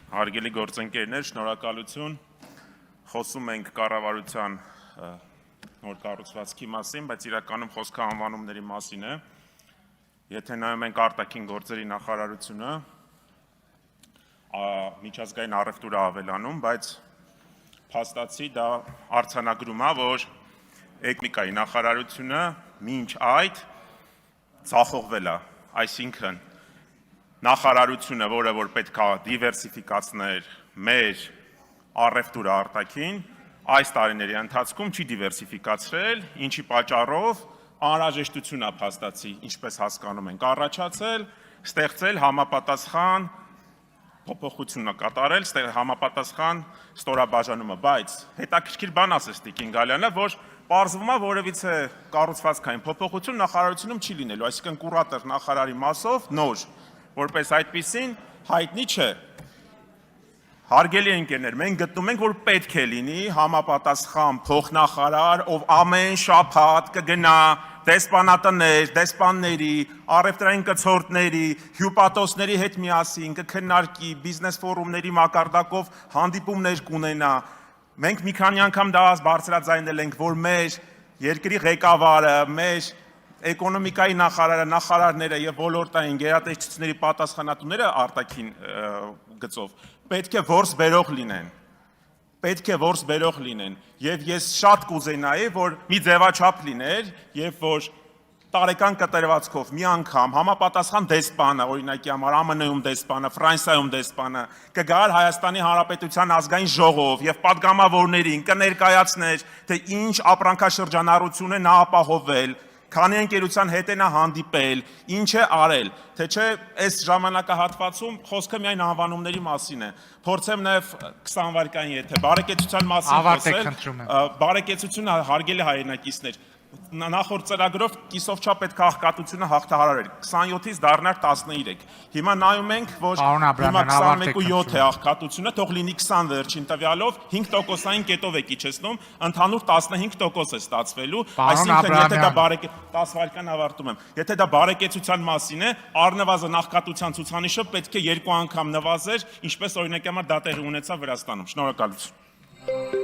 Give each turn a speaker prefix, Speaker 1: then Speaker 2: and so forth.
Speaker 1: Հարգելի գործընկերներ, շնորհակալություն։ Խոսում ենք կառավարության նոր կառուցվածքի մասին, բայց իրականում խոսքը անվանումների մասին է։ Եթե նայում ենք արտաքին գործերի նախարարությունը, միջազգային առևտուրը ավելանում, բայց փաստացի դա արձանագրում է, որ էկոնոմիկայի նախարարությունը մինչ այդ ձախողվել է, այսինքն նախարարությունը, որը որ պետք է դիվերսիֆիկացներ մեր առևտուրը արտաքին, այս տարիների ընթացքում չի դիվերսիֆիկացրել, ինչի պատճառով անհրաժեշտություն է փաստացի, ինչպես հասկանում ենք, առաջացել, ստեղծել համապատասխան փոփոխություն կատարել, համապատասխան ստորաբաժանումը, բայց հետաքրքիր բան ասես Տիկին Գալյանը, որ պարզվում է որևիցե կառուցվածքային փոփոխություն նախարարությունում չի լինելու, այսինքն կուրատոր նախարարի մասով նոր, որպես այդպիսին հայտնի չէ։ Հարգելի ընկերներ, մենք գտնում ենք, որ պետք է լինի համապատասխան փոխնախարար, ով ամեն շաբաթ կգնա դեսպանատներ, դեսպանների, առևտրային կցորդների, հյուպատոսների հետ միասին կքննարկի, բիզնես ֆորումների մակարդակով հանդիպումներ կունենա։ Մենք մի քանի անգամ դա բարձրաձայնել ենք, որ մեր երկրի ղեկավարը, մեր էկոնոմիկայի նախարարը, նախարարները եւ ոլորտային գերատեսչությունների պատասխանատուները արտաքին գծով պետք է որս բերող լինեն։ Պետք է որս բերող լինեն եւ ես շատ կուզենայի, որ մի ձևաչափ լիներ եւ որ տարեկան կտրվածքով մի անգամ համապատասխան դեսպանը, օրինակի համար ԱՄՆ-ում դեսպանը, Ֆրանսիայում դեսպանը կգար Հայաստանի Հանրապետության ազգային ժողով եւ падգամավորներին կներկայացներ, թե ինչ ապրանքաշրջանառություն է նա ապահովել, քանի ընկերության հետ է նա հանդիպել, ինչ է արել, թե չէ այս ժամանակահատվածում խոսքը միայն անվանումների մասին է։ Փորձեմ նաև 20 վայրկյան եթե բարեկեցության մասին խոսել, բարեկեցությունը հարգելի հայրենակիցներ, նախորդ ծրագրով կիսով չափ պետք է աղքատությունը հաղթահարել էր, 27-ից դառնար 13։ Հիմա նայում ենք, որ հիմա 21.7 է աղքատությունը, թող լինի 20 վերջին տվյալով, 5%-ային կետով է իջեցնում, ընդհանուր 15% է ստացվելու, այսինքն եթե դա 10 վայրկյան ավարտում եմ, եթե դա բարեկեցության մասին է, առնվազն աղքատության ցուցանիշը պետք է 2 անգամ նվազեր, ինչպես օրինակի համար դա տեղի ունեցավ Վրաստանում։ Շնորհակալություն։